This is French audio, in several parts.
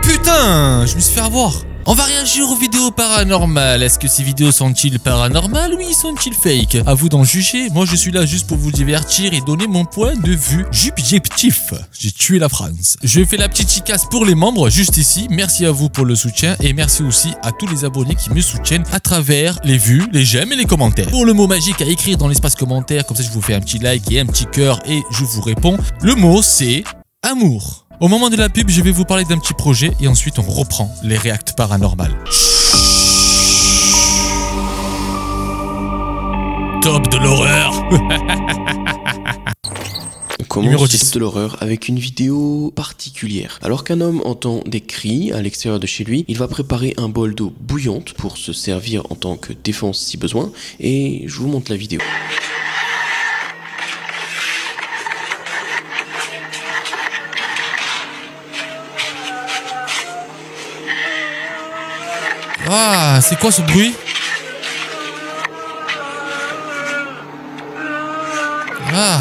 Putain, je me suis fait avoir. On va réagir aux vidéos paranormales. Est-ce que ces vidéos sont-ils paranormales ou sont-ils fake? À vous d'en juger. Moi, je suis là juste pour vous divertir et donner mon point de vue subjectif. J'ai tué la France. Je fais la petite chicasse pour les membres juste ici. Merci à vous pour le soutien et merci aussi à tous les abonnés qui me soutiennent à travers les vues, les j'aime et les commentaires. Pour le mot magique à écrire dans l'espace commentaire, comme ça je vous fais un petit like et un petit cœur et je vous réponds. Le mot c'est amour. Au moment de la pub, je vais vous parler d'un petit projet et ensuite on reprend les réacts paranormales. Top de l'horreur. On commence de l'horreur avec une vidéo particulière. Alors qu'un homme entend des cris à l'extérieur de chez lui, il va préparer un bol d'eau bouillante pour se servir en tant que défense si besoin et je vous montre la vidéo. Ah, c'est quoi ce bruit? Ah.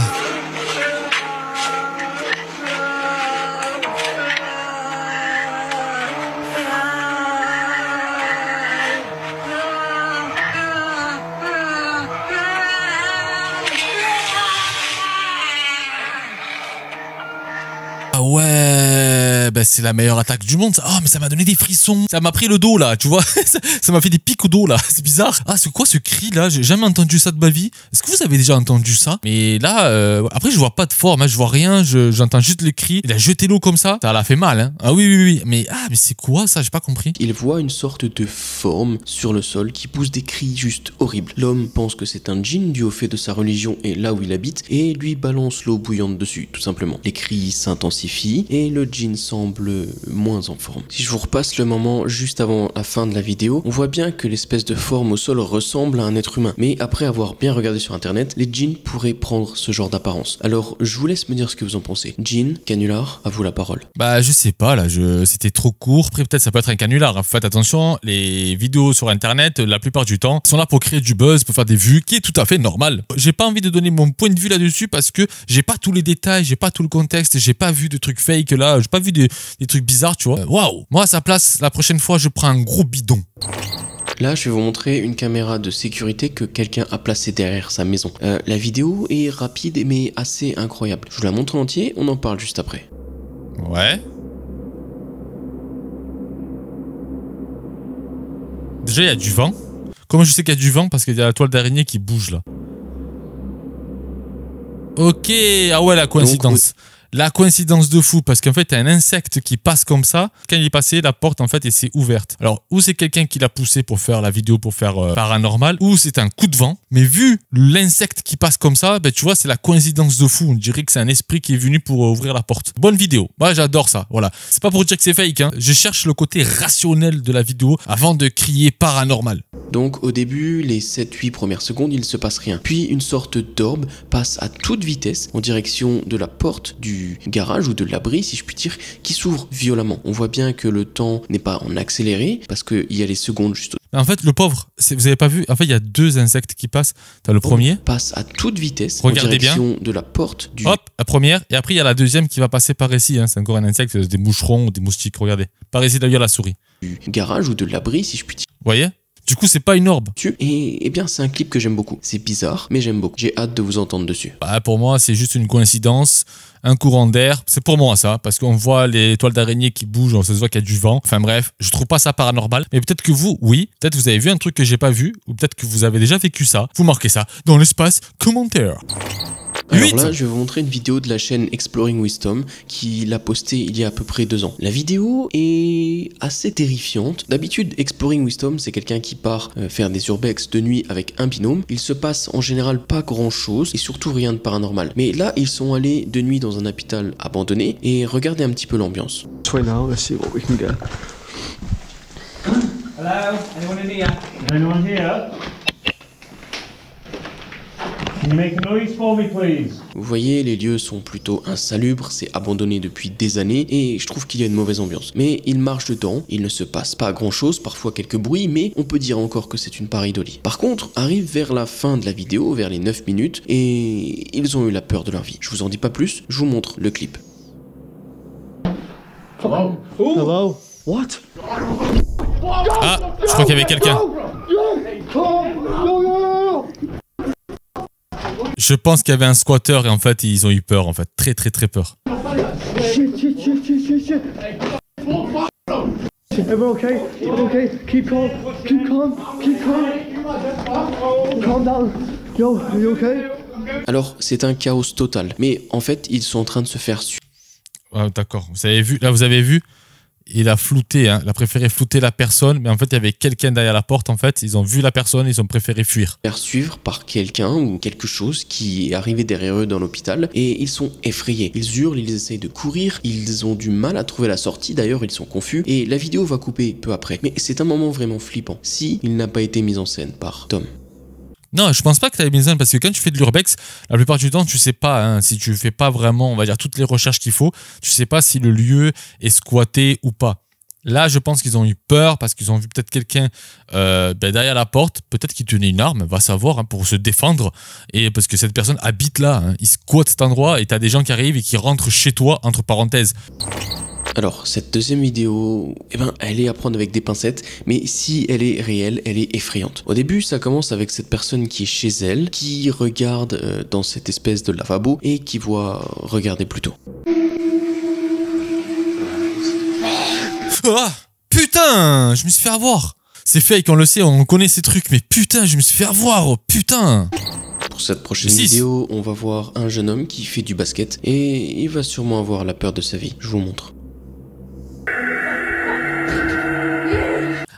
Ah ouais, bah c'est la meilleure attaque du monde. Oh mais ça m'a donné des frissons. Ça m'a pris le dos là, tu vois. Ça m'a fait des pics au dos là. C'est bizarre. Ah c'est quoi ce cri là? J'ai jamais entendu ça de ma vie. Est-ce que vous avez déjà entendu ça? Mais là, après je vois pas de forme, hein, je vois rien. J'entends juste le cri. Il a jeté l'eau comme ça. Ça l'a fait mal. Hein. Ah oui. Mais c'est quoi ça? J'ai pas compris. Il voit une sorte de forme sur le sol qui pousse des cris juste horribles. L'homme pense que c'est un djinn dû au fait de sa religion et là où il habite et lui balance l'eau bouillante dessus, tout simplement. Les cris s'intensifient et le djinn semble moins en forme. Si je vous repasse le moment juste avant la fin de la vidéo, on voit bien que l'espèce de forme au sol ressemble à un être humain. Mais après avoir bien regardé sur internet, les djinns pourraient prendre ce genre d'apparence. Alors je vous laisse me dire ce que vous en pensez. Djinn, canular, à vous la parole. Bah je sais pas là, c'était trop court. Après peut-être ça peut être un canular. Faites attention, les vidéos sur internet, la plupart du temps, sont là pour créer du buzz, pour faire des vues, qui est tout à fait normal. J'ai pas envie de donner mon point de vue là-dessus parce que j'ai pas tous les détails, j'ai pas tout le contexte, j'ai pas vu de trucs fake là, j'ai pas vu des trucs bizarres, tu vois. Waouh. Moi à sa place, la prochaine fois, je prends un gros bidon. Là, je vais vous montrer une caméra de sécurité que quelqu'un a placée derrière sa maison. La vidéo est rapide mais assez incroyable. Je vous la montre en entier, on en parle juste après. Ouais. Déjà, il y a du vent. Comment je sais qu'il y a du vent? Parce qu'il y a la toile d'araignée qui bouge là. Ok, ah ouais, la coïncidence. La coïncidence de fou, parce qu'en fait, t'as un insecte qui passe comme ça. Quand il est passé, la porte, en fait, elle s'est ouverte. Alors, ou c'est quelqu'un qui l'a poussé pour faire la vidéo, pour faire paranormal, ou c'est un coup de vent. Mais vu l'insecte qui passe comme ça, ben, tu vois, c'est la coïncidence de fou. On dirait que c'est un esprit qui est venu pour ouvrir la porte. Bonne vidéo. Moi, j'adore ça. Voilà. C'est pas pour dire que c'est fake, hein. Je cherche le côté rationnel de la vidéo avant de crier paranormal. Donc au début, les 7-8 premières secondes, il ne se passe rien. Puis une sorte d'orbe passe à toute vitesse en direction de la porte du garage ou de l'abri, si je puis dire, qui s'ouvre violemment. On voit bien que le temps n'est pas en accéléré parce qu'il y a les secondes juste. En fait, le pauvre, vous avez pas vu, en fait, il y a deux insectes qui passent. T'as le premier. Passe à toute vitesse Regardez en direction bien. de la porte du... Hop, la première. Et après, il y a la deuxième qui va passer par ici. Hein. C'est encore un insecte, des moucherons ou des moustiques. Regardez. Par ici, d'ailleurs, la souris. Du garage ou de l'abri, si je puis dire. Vous voyez? Du coup, c'est pas une orbe. Et bien, c'est un clip que j'aime beaucoup. C'est bizarre, mais j'aime beaucoup. J'ai hâte de vous entendre dessus. Bah, pour moi, c'est juste une coïncidence, un courant d'air. C'est pour moi ça, parce qu'on voit les toiles d'araignée qui bougent, on se voit qu'il y a du vent. Enfin bref, je trouve pas ça paranormal. Mais peut-être que vous, oui. Peut-être que vous avez vu un truc que j'ai pas vu, ou peut-être que vous avez déjà vécu ça. Vous marquez ça dans l'espace commentaire. Alors là, je vais vous montrer une vidéo de la chaîne Exploring Wisdom qui l'a postée il y a à peu près 2 ans. La vidéo est assez terrifiante. D'habitude, Exploring Wisdom, c'est quelqu'un qui part faire des urbex de nuit avec un binôme. Il se passe en général pas grand chose et surtout rien de paranormal. Mais là, ils sont allés de nuit dans un hôpital abandonné et regardez un petit peu l'ambiance. Hello, anyone in here? Anyone here? you make a noise for me, please? Vous voyez, les lieux sont plutôt insalubres, c'est abandonné depuis des années et je trouve qu'il y a une mauvaise ambiance. Mais il marche dedans, il ne se passe pas grand chose, parfois quelques bruits, mais on peut dire encore que c'est une pareidolie. Par contre, arrive vers la fin de la vidéo, vers les 9 minutes, et ils ont eu la peur de leur vie. Je vous en dis pas plus, je vous montre le clip. Hello? Hello? What? Ah, je crois qu'il y avait quelqu'un. Je pense qu'il y avait un squatter et en fait ils ont eu peur en fait, très peur. Shit. Everyone okay? Everyone okay? Keep calm. Calm down. Yo, are you okay? Alors, c'est un chaos total, mais en fait, ils sont en train de se faire suivre. Ah, d'accord, vous avez vu, là vous avez vu, il a flouté, hein. Il a préféré flouter la personne, mais en fait il y avait quelqu'un derrière la porte en fait, ils ont vu la personne, ils ont préféré fuir. Faire suivre par quelqu'un ou quelque chose qui est arrivé derrière eux dans l'hôpital et ils sont effrayés. Ils hurlent, ils essayent de courir, ils ont du mal à trouver la sortie, d'ailleurs ils sont confus et la vidéo va couper peu après. Mais c'est un moment vraiment flippant si il n'a pas été mis en scène par Tom. Non, je pense pas que tu avais mis en scène parce que quand tu fais de l'urbex, la plupart du temps tu sais pas, hein, si tu fais pas vraiment, on va dire, toutes les recherches qu'il faut, tu sais pas si le lieu est squatté ou pas. Là, je pense qu'ils ont eu peur parce qu'ils ont vu peut-être quelqu'un derrière la porte, peut-être qu'il tenait une arme, va savoir, hein, pour se défendre. Et parce que cette personne habite là, hein, il squatte cet endroit et t'as des gens qui arrivent et qui rentrent chez toi, entre parenthèses. Alors, cette deuxième vidéo, eh ben, elle est à prendre avec des pincettes, mais si elle est réelle, elle est effrayante. Au début, ça commence avec cette personne qui est chez elle, qui regarde dans cette espèce de lavabo et qui voit regarder plus tôt. Ah, putain, je me suis fait avoir. C'est fake, on le sait, on connaît ces trucs, mais putain, je me suis fait avoir, oh, putain. Pour cette prochaine vidéo, on va voir un jeune homme qui fait du basket et il va sûrement avoir la peur de sa vie. Je vous montre.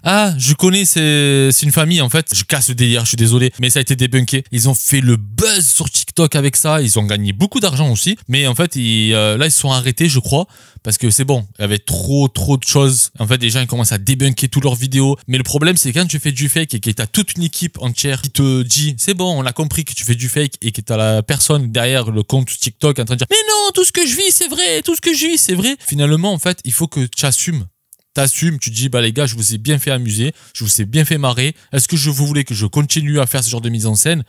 Ah, je connais, c'est une famille en fait. Je casse le délire, je suis désolé, mais ça a été débunké. Ils ont fait le buzz sur TikTok avec ça. Ils ont gagné beaucoup d'argent aussi. Mais en fait, là, ils se sont arrêtés, je crois, parce que c'est bon. Il y avait trop de choses. En fait, les gens ils commencent à débunker toutes leurs vidéos. Mais le problème, c'est quand tu fais du fake et que t'as toute une équipe entière qui te dit c'est bon, on a compris que tu fais du fake et que t'as la personne derrière le compte TikTok en train de dire mais non, tout ce que je vis, c'est vrai, tout ce que je vis, c'est vrai. Finalement, en fait, il faut que tu assumes. T'assumes, tu te dis bah les gars, je vous ai bien fait amuser, je vous ai bien fait marrer, est-ce que vous voulez que je continue à faire ce genre de mise en scène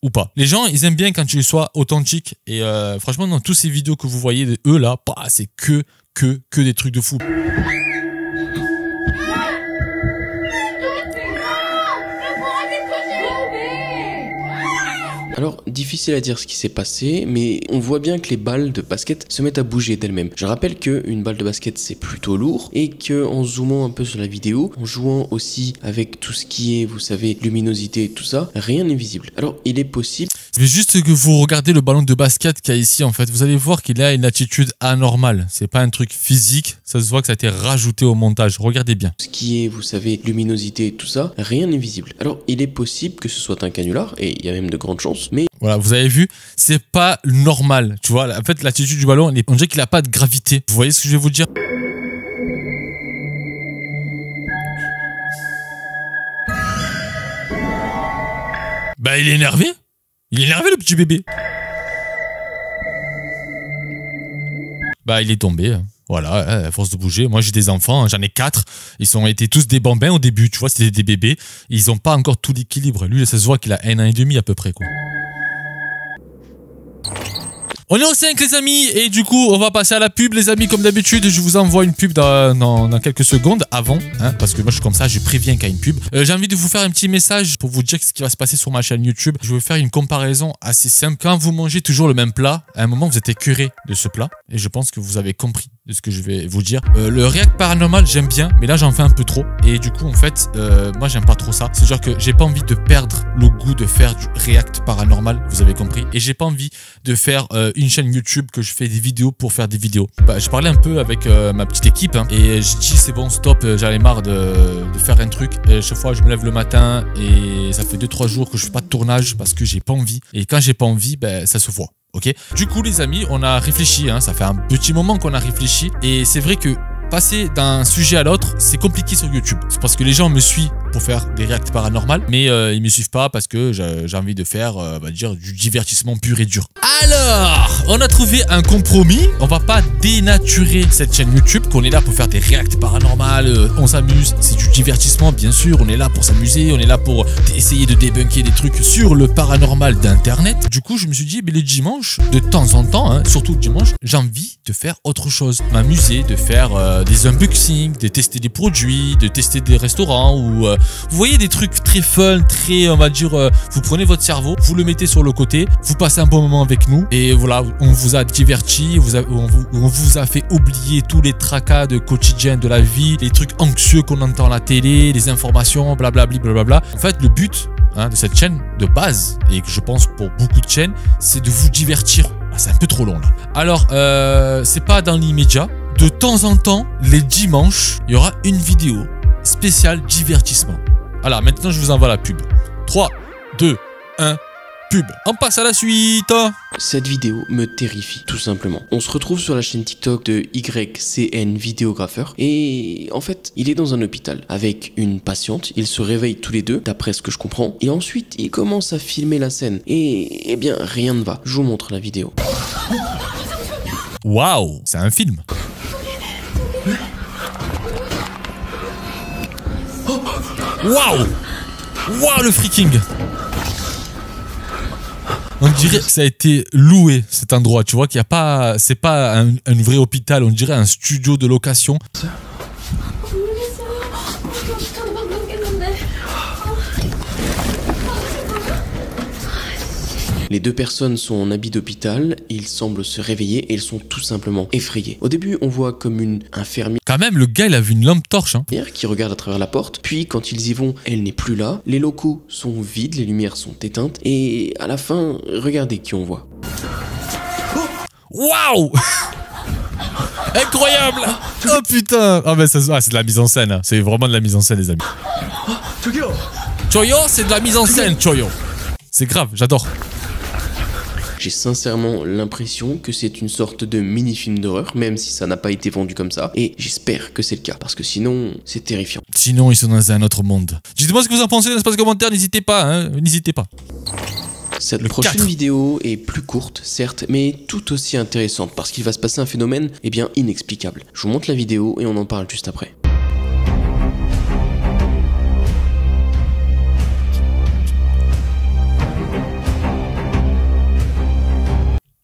ou pas? Les gens ils aiment bien quand tu sois authentique et franchement dans toutes ces vidéos que vous voyez de eux là, bah, c'est que des trucs de fou. Alors, difficile à dire ce qui s'est passé, mais on voit bien que les balles de basket se mettent à bouger d'elles-mêmes. Je rappelle qu'une balle de basket c'est plutôt lourd et que en zoomant un peu sur la vidéo, en jouant aussi avec tout ce qui est, vous savez, luminosité et tout ça, rien n'est visible. Alors, il est possible... C'est juste que vous regardez le ballon de basket qu'il y a ici en fait, vous allez voir qu'il a une attitude anormale. C'est pas un truc physique, ça se voit que ça a été rajouté au montage, regardez bien. Ce qui est, vous savez, luminosité et tout ça, rien n'est visible. Alors, il est possible que ce soit un canular, et il y a même de grandes chances, mais... Voilà, vous avez vu, c'est pas normal, tu vois, en fait l'attitude du ballon, on dirait qu'il a pas de gravité. Vous voyez ce que je vais vous dire? Bah il est énervé. Il est énervé le petit bébé. Bah il est tombé. Voilà, à force de bouger. Moi j'ai des enfants, j'en ai 4. Ils ont été tous des bambins au début, tu vois, c'était des bébés. Ils ont pas encore tout l'équilibre. Lui, ça se voit qu'il a 1 an et demi à peu près, quoi. On est au 5 les amis et du coup on va passer à la pub les amis comme d'habitude. Je vous envoie une pub dans quelques secondes avant hein, parce que moi je suis comme ça, je préviens qu'il y a une pub. J'ai envie de vous faire un petit message pour vous dire ce qui va se passer sur ma chaîne YouTube. Je vais faire une comparaison assez simple. Quand vous mangez toujours le même plat, à un moment vous êtes écœuré de ce plat et je pense que vous avez compris de ce que je vais vous dire. Le react paranormal j'aime bien mais là j'en fais un peu trop et du coup en fait moi j'aime pas trop ça. C'est genre que j'ai pas envie de perdre le goût de faire du react paranormal, vous avez compris, et j'ai pas envie de faire une chaîne YouTube que je fais des vidéos pour faire des vidéos. Bah, je parlais un peu avec ma petite équipe hein, et je dis c'est bon stop, j'en ai marre de faire un truc. Et chaque fois je me lève le matin et ça fait 2-3 jours que je fais pas de tournage parce que j'ai pas envie. Et quand j'ai pas envie, ben ça se voit. Ok. Du coup les amis, on a réfléchi, hein, ça fait un petit moment qu'on a réfléchi et c'est vrai que passer d'un sujet à l'autre, c'est compliqué sur YouTube. C'est parce que les gens me suivent pour faire des reacts paranormales, mais ils me suivent pas parce que j'ai envie de faire, on va dire, du divertissement pur et dur. Alors, on a trouvé un compromis. On va pas dénaturer cette chaîne YouTube, qu'on est là pour faire des reacts paranormales, on s'amuse, c'est du divertissement bien sûr, on est là pour s'amuser, on est là pour essayer de débunker des trucs sur le paranormal d'internet. Du coup, je me suis dit, mais le dimanche, de temps en temps, hein, surtout le dimanche, j'ai envie de faire autre chose, m'amuser, de faire des unboxings, de tester des produits, de tester des restaurants ou vous voyez des trucs très fun, très, on va dire, vous prenez votre cerveau, vous le mettez sur le côté, vous passez un bon moment avec nous et voilà, on vous a diverti, on vous a fait oublier tous les tracas de quotidien de la vie, les trucs anxieux qu'on entend à la télé, les informations, blablabli, blablabla. En fait, le but de cette chaîne de base, et que je pense pour beaucoup de chaînes, c'est de vous divertir. Ah, c'est un peu trop long là. Alors, c'est pas dans l'immédiat. De temps en temps, les dimanches, il y aura une vidéo spéciale divertissement. Alors, maintenant, je vous envoie la pub. 3, 2, 1... pub. On passe à la suite. Cette vidéo me terrifie, tout simplement. On se retrouve sur la chaîne TikTok de YCN vidéographeur et en fait, il est dans un hôpital avec une patiente. Ils se réveillent tous les deux, d'après ce que je comprends. Et ensuite, il commence à filmer la scène. Et eh bien, rien ne va. Je vous montre la vidéo. Waouh, c'est un film. Waouh, waouh le freaking. On dirait que ça a été loué cet endroit, tu vois qu'il y a pas, c'est pas un vrai hôpital, on dirait un studio de location. Les deux personnes sont en habit d'hôpital, ils semblent se réveiller et ils sont tout simplement effrayés. Au début, on voit comme une infirmière Quand même, le gars, il a vu une lampe torche. Hein. qui regarde à travers la porte, puis quand ils y vont, elle n'est plus là, les locaux sont vides, les lumières sont éteintes, et à la fin, regardez qui on voit. Waouh. Incroyable. Oh putain. Ah ben c'est de la mise en scène, hein. C'est vraiment de la mise en scène les amis. Choyo, c'est de la mise en scène, Choyo. C'est grave, j'adore. J'ai sincèrement l'impression que c'est une sorte de mini-film d'horreur, même si ça n'a pas été vendu comme ça, et j'espère que c'est le cas, parce que sinon, c'est terrifiant. Sinon, ils sont dans un autre monde. Dites-moi ce que vous en pensez dans l'espace commentaire, n'hésitez pas, hein, n'hésitez pas. Cette Le prochaine 4. vidéo est plus courte, certes, mais tout aussi intéressante, parce qu'il va se passer un phénomène, eh bien, inexplicable. Je vous montre la vidéo et on en parle juste après.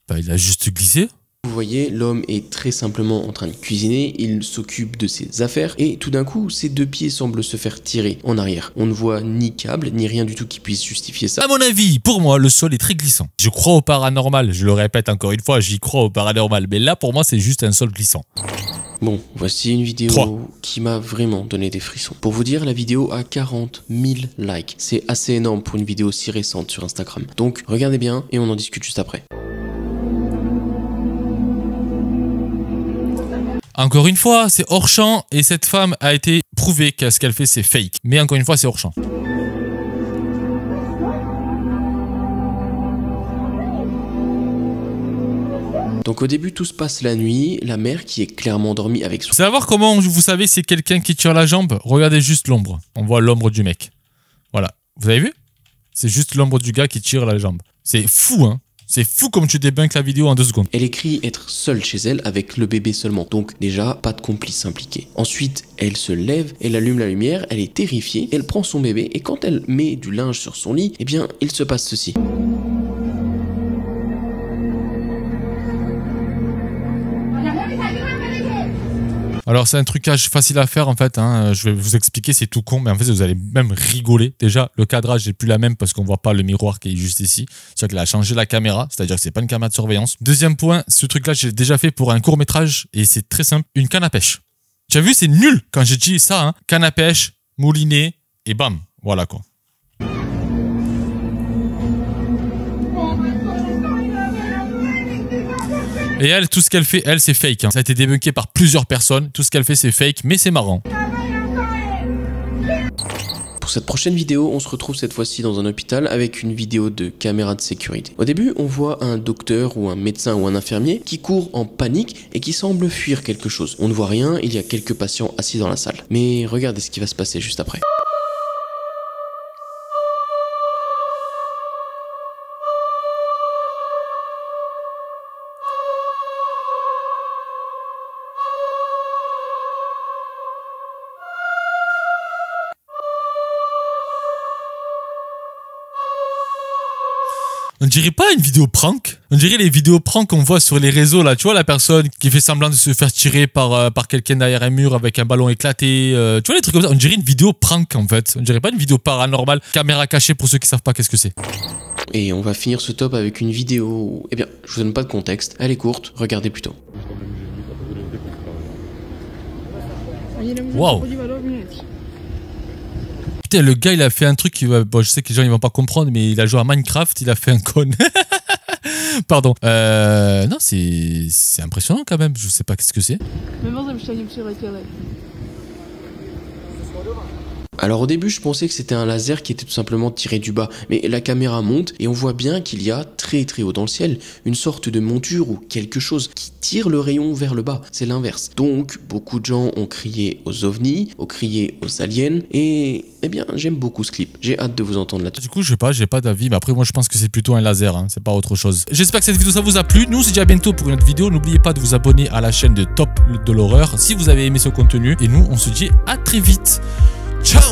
Bah, il a juste glissé. Vous voyez, l'homme est très simplement en train de cuisiner, il s'occupe de ses affaires et tout d'un coup, ses deux pieds semblent se faire tirer en arrière. On ne voit ni câble, ni rien du tout qui puisse justifier ça. À mon avis, pour moi, le sol est très glissant. Je crois au paranormal, je le répète encore une fois, j'y crois au paranormal. Mais là, pour moi, c'est juste un sol glissant. Bon, voici une vidéo 3. qui m'a vraiment donné des frissons. Pour vous dire, la vidéo a 40 000 likes. C'est assez énorme pour une vidéo si récente sur Instagram. Donc, regardez bien et on en discute juste après. Encore une fois, c'est hors champ et cette femme a été prouvé que ce qu'elle fait, c'est fake. Mais encore une fois, c'est hors champ. Donc au début, tout se passe la nuit, la mère qui est clairement endormie avec son... Savoir comment vous savez c'est quelqu'un qui tire la jambe, regardez juste l'ombre. On voit l'ombre du mec. Voilà. Vous avez vu? C'est juste l'ombre du gars qui tire la jambe. C'est fou, hein? C'est fou comme tu débunkes la vidéo en 2 secondes. Elle écrit être seule chez elle avec le bébé seulement, donc déjà pas de complice impliqué. Ensuite, elle se lève, elle allume la lumière, elle est terrifiée, elle prend son bébé et quand elle met du linge sur son lit, eh bien il se passe ceci. Alors c'est un trucage facile à faire en fait, hein. Je vais vous expliquer, c'est tout con, mais en fait vous allez même rigoler. Déjà, le cadrage n'est plus la même parce qu'on voit pas le miroir qui est juste ici. C'est-à-dire qu'elle a changé la caméra, c'est-à-dire que c'est pas une caméra de surveillance. Deuxième point, ce truc-là, j'ai déjà fait pour un court-métrage et c'est très simple, une canne à pêche. Tu as vu, c'est nul quand j'ai dit ça, hein. Canne à pêche, moulinet et bam, voilà quoi. Et elle, tout ce qu'elle fait, elle, c'est fake. Hein. Ça a été débunké par plusieurs personnes. Tout ce qu'elle fait, c'est fake, mais c'est marrant. Pour cette prochaine vidéo, on se retrouve cette fois-ci dans un hôpital avec une vidéo de caméra de sécurité. Au début, on voit un docteur ou un médecin ou un infirmier qui court en panique et qui semble fuir quelque chose. On ne voit rien, il y a quelques patients assis dans la salle. Mais regardez ce qui va se passer juste après. On dirait pas une vidéo prank. On dirait les vidéos prank qu'on voit sur les réseaux là. Tu vois la personne qui fait semblant de se faire tirer par quelqu'un derrière un mur avec un ballon éclaté. Tu vois les trucs comme ça. On dirait une vidéo prank en fait. On dirait pas une vidéo paranormale. Caméra cachée pour ceux qui savent pas qu'est-ce que c'est. Et on va finir ce top avec une vidéo... Eh bien, je vous donne pas de contexte. Elle est courte, regardez plutôt. Waouh. Putain, le gars il a fait un truc qui va... Bon, je sais que les gens ils vont pas comprendre, mais il a joué à Minecraft, il a fait un cône. Pardon. Non, c'est impressionnant quand même. Je sais pas qu'est-ce que c'est. Alors au début je pensais que c'était un laser qui était tout simplement tiré du bas, mais la caméra monte et on voit bien qu'il y a très très haut dans le ciel une sorte de monture ou quelque chose qui tire le rayon vers le bas, c'est l'inverse. Donc beaucoup de gens ont crié aux ovnis, ont crié aux aliens et eh bien j'aime beaucoup ce clip, j'ai hâte de vous entendre là-dessus. Du coup je sais pas, j'ai pas d'avis, mais après moi je pense que c'est plutôt un laser, hein, c'est pas autre chose. J'espère que cette vidéo ça vous a plu, nous on se dit à bientôt pour une autre vidéo, n'oubliez pas de vous abonner à la chaîne de Top de l'horreur si vous avez aimé ce contenu et nous on se dit à très vite. Ciao!